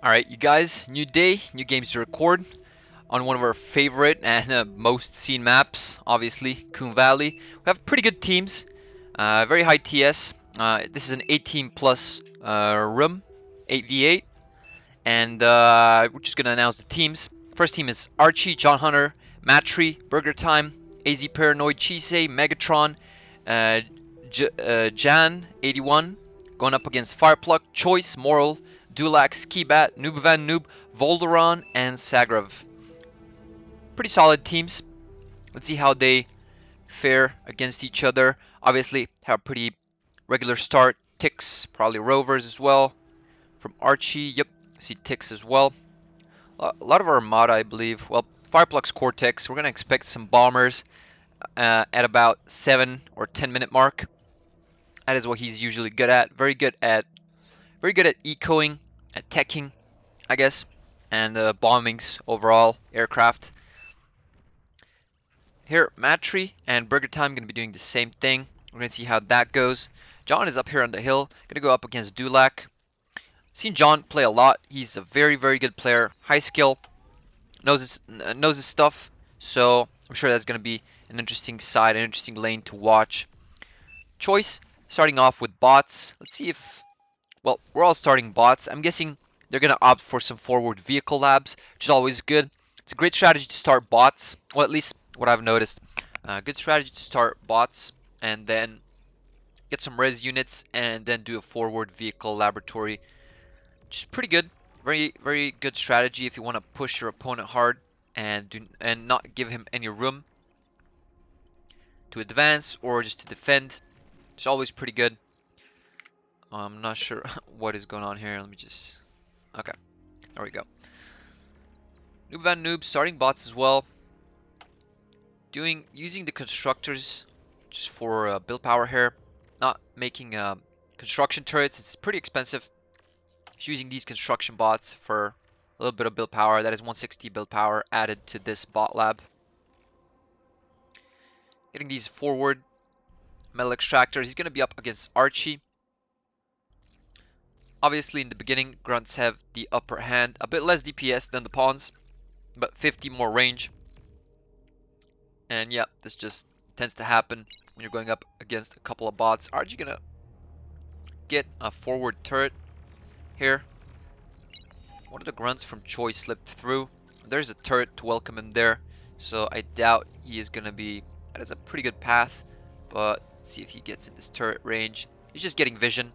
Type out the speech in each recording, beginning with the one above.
Alright, you guys, new day, new games to record on one of our favorite and most seen maps, obviously, Koom Valley. We have pretty good teams, very high TS. This is an 18 plus room, 8v8, and we're just going to announce the teams. First team is Archie, John Hunter, Matry, Burger Time, AZ Paranoid, Chisei, Megatron, uh, Jan, 81, going up against Firepluk, Choice, Moral, Dulac, Skibat, Noobvan Noob, Volderon, and Sagrav. Pretty solid teams. Let's see how they fare against each other. Obviously, have a pretty regular start. Ticks, probably Rovers as well. From Archie, yep, see Ticks as well. A lot of Armada, I believe. Well, Firepluk's Cortex. We're going to expect some Bombers at about 7 or 10 minute mark. That is what he's usually good at. Very good at ecoing, at teching, I guess, and bombings overall, aircraft. Here, Matry and Burger Time going to be doing the same thing. We're going to see how that goes. John is up here on the hill, going to go up against Dulac. Seen John play a lot. He's a very, very good player, high skill, knows his stuff. So I'm sure that's going to be an interesting side, an interesting lane to watch. Choice, starting off with bots. Let's see if, well, we're all starting bots. I'm guessing they're going to opt for some forward vehicle labs, which is always good. It's a great strategy to start bots, well, at least what I've noticed. Good strategy to start bots and then get some res units and then do a forward vehicle laboratory, which is pretty good. Very, very good strategy if you want to push your opponent hard and not give him any room to advance or just to defend. It's always pretty good. I'm not sure what is going on here. Let me just... Okay, there we go. Noobvan Noob starting bots as well. Using the constructors just for build power here. Not making construction turrets. It's pretty expensive. Just using these construction bots for a little bit of build power. That is 160 build power added to this bot lab. Getting these forward metal extractors. He's going to be up against Archie. Obviously, in the beginning, grunts have the upper hand. A bit less DPS than the pawns, but 50 more range. And yeah, this just tends to happen when you're going up against a couple of bots. Archie gonna get a forward turret here. One of the grunts from Choice slipped through. There's a turret to welcome him there, so I doubt he is gonna be... That is a pretty good path, but let's see if he gets in this turret range. He's just getting vision,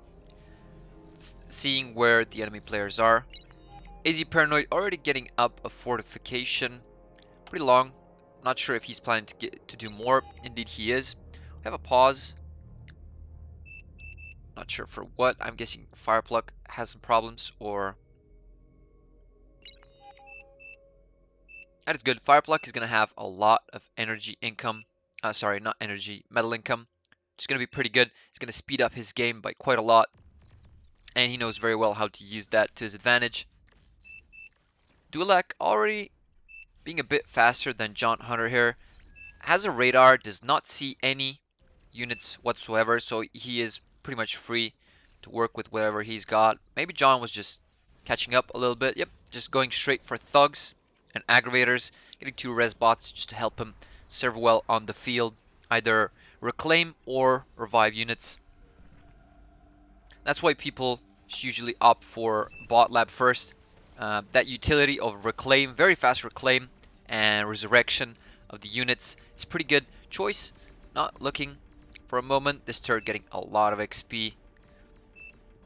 seeing where the enemy players are. AZ Paranoid already getting up a fortification. Pretty long. Not sure if he's planning to do more. Indeed he is. We have a pause. Not sure for what. I'm guessing Firepluk has some problems, or... That is good. Firepluk is going to have a lot of energy income. Sorry, not energy, metal income. Which is going to be pretty good. It's going to speed up his game by quite a lot. And he knows very well how to use that to his advantage. Dulac already being a bit faster than John Hunter here. Has a radar, does not see any units whatsoever, so he is pretty much free to work with whatever he's got. Maybe John was just catching up a little bit. Yep, just going straight for thugs and aggravators, getting 2 res bots just to help him serve well on the field, either reclaim or revive units. That's why people usually opt for bot lab first. That utility of reclaim, very fast reclaim and resurrection of the units is pretty good. Choice, not looking for a moment. This turret getting a lot of XP.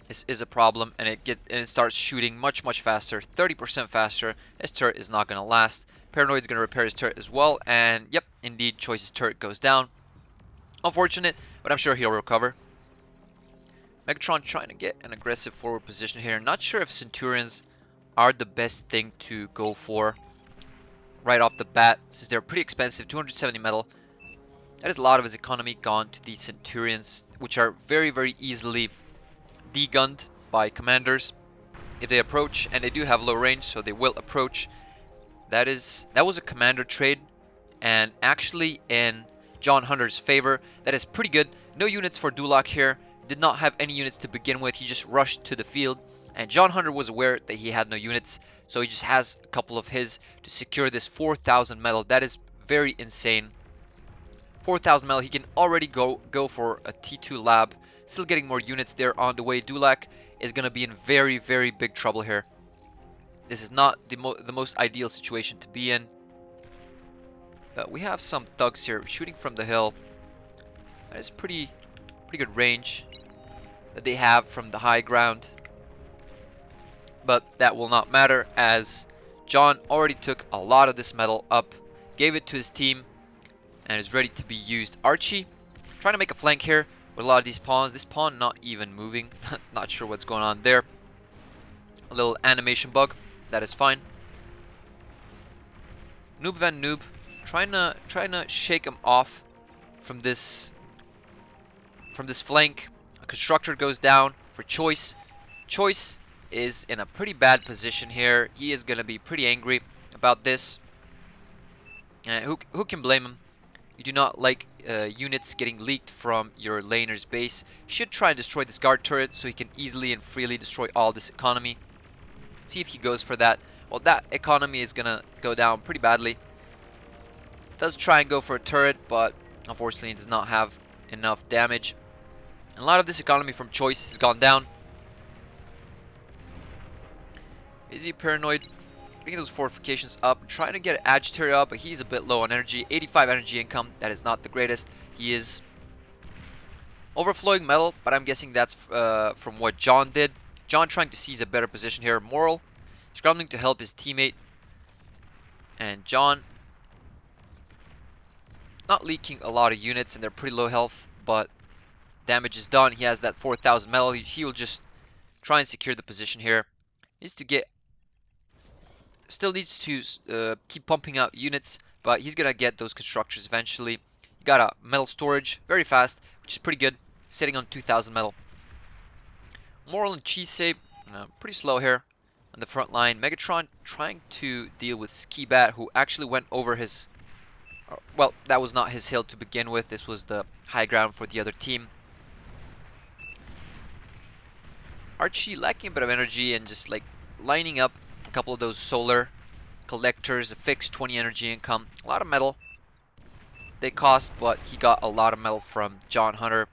This is a problem, and it starts shooting much faster, 30% faster. This turret is not going to last. Paranoid's going to repair his turret as well, and yep, indeed, Choice's turret goes down. Unfortunate, but I'm sure he'll recover. Megatron trying to get an aggressive forward position here. Not sure if Centurions are the best thing to go for right off the bat, since they're pretty expensive. 270 metal. That is a lot of his economy gone to these Centurions, which are very easily degunned by commanders if they approach, and they do have low range, so they will approach. That was a commander trade, and actually in John Hunter's favor. That is pretty good. No units for Dulac here. Did not have any units to begin with. He just rushed to the field And John Hunter was aware that he had no units, so he just has a couple of his to secure this 4,000 metal. That is very insane. 4,000 metal, he can already go for a T2 lab. Still getting more units there on the way. Dulac is going to be in very, very big trouble here. This is not the most ideal situation to be in. We have some thugs here shooting from the hill. That is pretty good range that they have from the high ground. But that will not matter, as John already took a lot of this metal up, gave it to his team, and is ready to be used. Archie trying to make a flank here with a lot of these pawns. This pawn not even moving. Not sure what's going on there. A little animation bug. That is fine. Noob Van Noob trying to shake him off from this flank. A constructor goes down for Choice. Choice is in a pretty bad position here. He is going to be pretty angry about this. And who can blame him? You do not like units getting leaked from your laner's base. You should try and destroy this guard turret so he can easily and freely destroy all this economy. See if he goes for that. Well, that economy is going to go down pretty badly. Does try and go for a turret, but unfortunately does not have enough damage. And a lot of this economy from Choice has gone down. Is he paranoid? Bringing those fortifications up, trying to get Agitator up, but he's a bit low on energy. 85 energy income, that is not the greatest. He is overflowing metal, but I'm guessing that's from what John did. John trying to seize a better position here. Moral scrambling to help his teammate. And John not leaking a lot of units, and they're pretty low health, but damage is done. He has that 4,000 metal. He will just try and secure the position here. Needs to get... Still needs to keep pumping out units, but he's gonna get those constructors eventually. He got a metal storage very fast, which is pretty good, sitting on 2,000 metal. Moral and Chisei pretty slow here on the front line. Megatron trying to deal with Skibat, who actually went over his... well, that was not his hill to begin with. This was the high ground for the other team. Archie lacking a bit of energy and just like lining up a couple of those solar collectors, a fixed 20 energy income. A lot of metal they cost, but he got a lot of metal from John Hunter.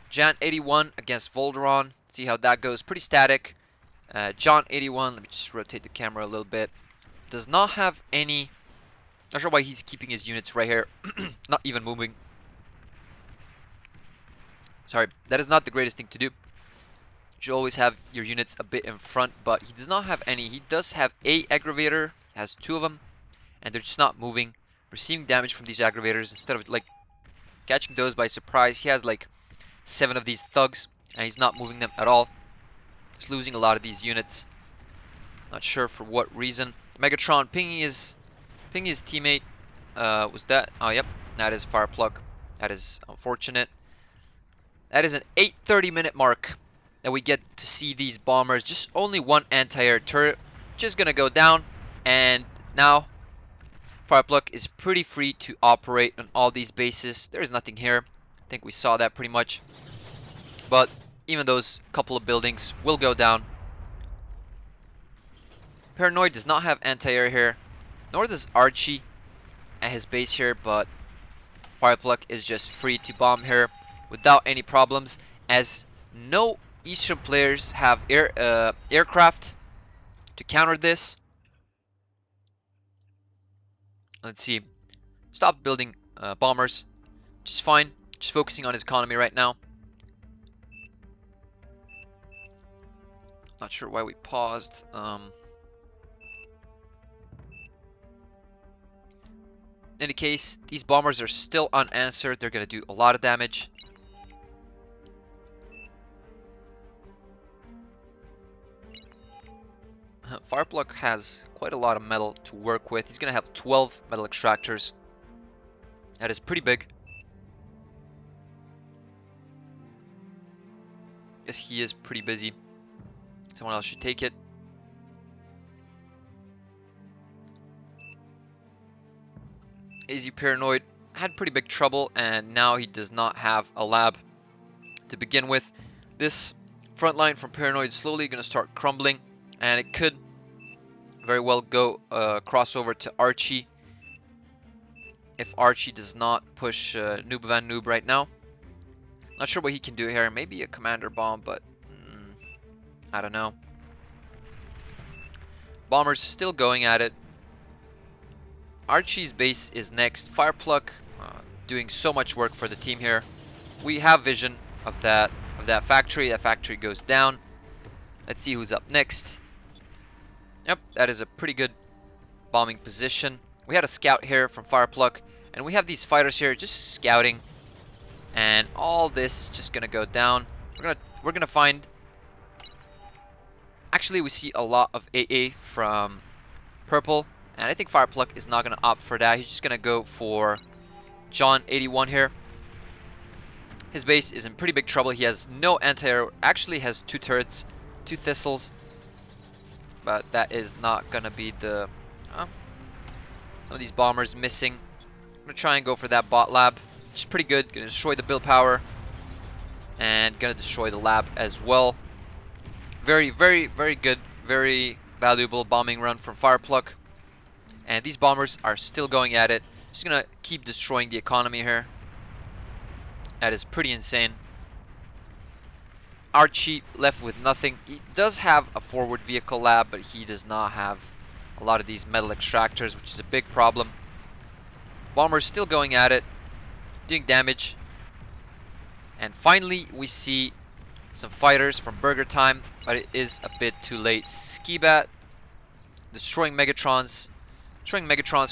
Jan 81 against Volderon. See how that goes. Pretty static. John 81, let me just rotate the camera a little bit. Does not have any... Not sure why he's keeping his units right here. Not even moving. Sorry, that is not the greatest thing to do. You should always have your units a bit in front, but he does not have any. He does have a aggravator, has 2 of them, and they're just not moving. Receiving damage from these aggravators instead of like catching those by surprise. He has like 7 of these thugs, and he's not moving them at all. He's losing a lot of these units. Not sure for what reason. Megatron pinging his teammate. Was that? Oh, yep. That is Firepluk. That is unfortunate. That is an 8:30 minute mark that we get to see these bombers. Just only 1 anti-air turret. Just gonna go down. And now Firepluk is pretty free to operate on all these bases. There's nothing here. I think we saw that pretty much. But even those couple of buildings will go down. Paranoid does not have anti-air here. Nor does Archie at his base here, but Firepluk is just free to bomb here without any problems, as no Eastern players have aircraft to counter this. Let's see. Stop building bombers, which is fine. Just focusing on his economy right now. Not sure why we paused. In any case, these bombers are still unanswered. They're going to do a lot of damage. Firepluk has quite a lot of metal to work with. He's going to have 12 metal extractors. That is pretty big. Guess he is pretty busy. Someone else should take it. AZ Paranoid had pretty big trouble, and now he does not have a lab to begin with. This Front line from Paranoid slowly going to start crumbling, and it could very well go crossover to Archie if Archie does not push Noob Van Noob right now. Not sure what he can do here. Maybe a commander bomb, but I don't know. Bomber's still going at it. Archie's base is next. Firepluk doing so much work for the team here. We have vision of that factory. That factory goes down. Let's see who's up next. Yep, that is a pretty good bombing position. We had a scout here from Firepluk, and we have these fighters here just scouting, and all this just gonna go down. We're gonna find. Actually, we see a lot of AA from purple, and I think Firepluk is not gonna opt for that. He's just gonna go for John 81 here. His base is in pretty big trouble. He has no anti-air. Actually, has 2 turrets, 2 thistles, but that is not gonna be the. Some of these bombers missing. I'm gonna try and go for that bot lab, which is pretty good. Gonna destroy the build power, and gonna destroy the lab as well. Very, very, very good, very valuable bombing run from Firepluk. And these bombers are still going at it. Just gonna keep destroying the economy here. That is pretty insane. Archie left with nothing. He does have a forward vehicle lab, but he does not have a lot of these metal extractors, which is a big problem. Bombers still going at it, doing damage. And finally, we see some fighters from Burger Time, but it is a bit too late. Skibat destroying Megatron's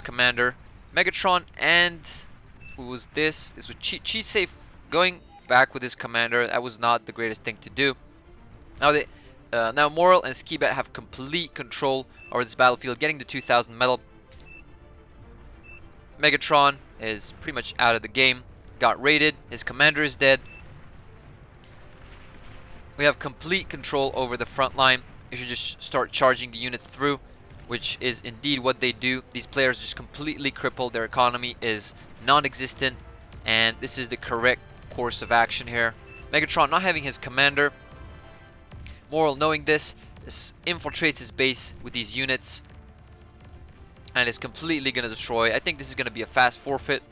commander. Megatron and who was this? This was Cheese Safe going back with his commander. That was not the greatest thing to do. Now Moral and Skibat have complete control over this battlefield, getting the 2000 metal. Megatron is pretty much out of the game. Got raided. His commander is dead. We have complete control over the front line. You should just start charging the units through, which is indeed what they do. These players just completely crippled. Their economy is non-existent, and this is the correct course of action here. Megatron not having his commander. Moral knowing this infiltrates his base with these units and is completely going to destroy. I think this is going to be a fast forfeit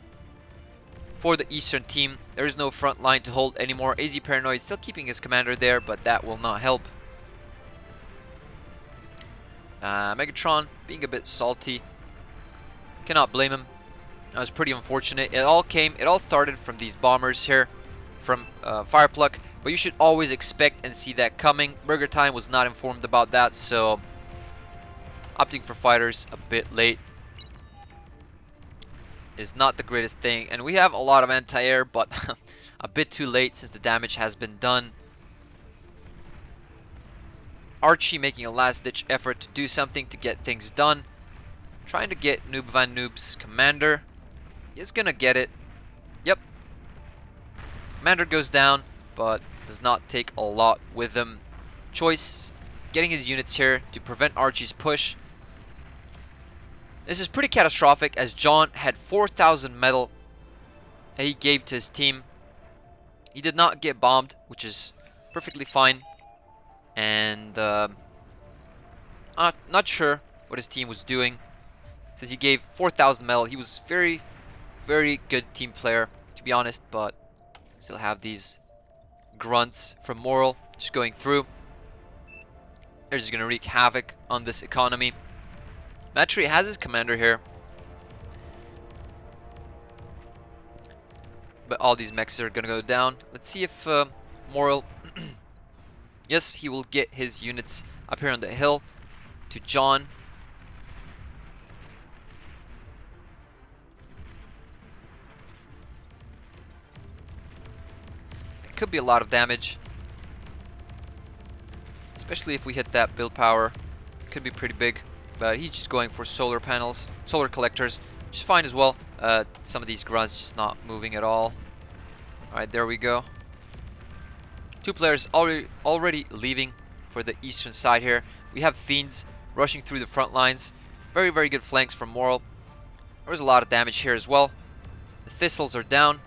for the Eastern team. There is no front line to hold anymore. AZ Paranoid still keeping his commander there, but that will not help. Megatron being a bit salty. Cannot blame him. That was pretty unfortunate. It all started from these bombers here from Firepluk, but you should always expect and see that coming. Burger Time was not informed about that, so opting for fighters a bit late is not the greatest thing. And we have a lot of anti-air, but a bit too late since the damage has been done. Archie making a last-ditch effort to do something to get things done. Trying to get Noob Van Noob's commander. He's gonna get it. Yep. Commander goes down, but does not take a lot with him. Choice getting his units here to prevent Archie's push. This is pretty catastrophic, as John had 4,000 metal that he gave to his team. He did not get bombed, which is perfectly fine. And I'm not sure what his team was doing, since he gave 4,000 metal. He was very, very good team player, to be honest, but still have these grunts from Moral just going through. They're just going to wreak havoc on this economy. Matri has his commander here, but all these mechs are going to go down. Let's see if Moral... Yes, he will get his units up here on the hill to John. It could be a lot of damage, especially if we hit that build power. Could be pretty big, but he's just going for solar panels, solar collectors, which is fine as well. Some of these grunts just not moving at all. Alright, there we go. 2 players already leaving for the eastern side here. We have Fiends rushing through the front lines. Very, very good flanks from Moral. There was a lot of damage here as well. The Thistles are down.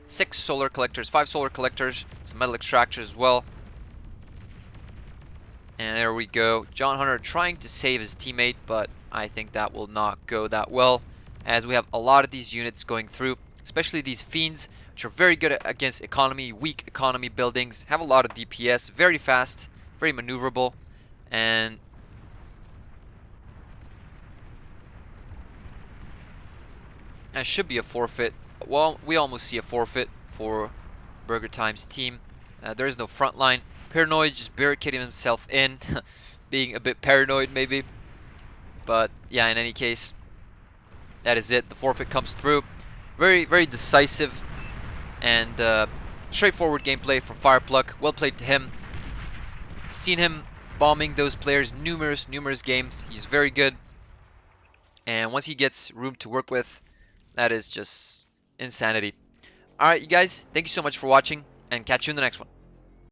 6 solar collectors, 5 solar collectors, some metal extractors as well. And there we go. John Hunter trying to save his teammate, but I think that will not go that well, as we have a lot of these units going through, especially these fiends, which are very good against economy, weak economy buildings, have a lot of DPS, very fast, very maneuverable, and that should be a forfeit. Well, we almost see a forfeit for Burger Time's team. There is no front line. Paranoid just barricading himself in, being a bit paranoid maybe. But yeah, in any case, that is it. The forfeit comes through. Very, very decisive and straightforward gameplay from Firepluk. Well played to him. Seen him bombing those players numerous games. He's very good. And once he gets room to work with, that is just insanity. Alright, you guys, thank you so much for watching, and catch you in the next one.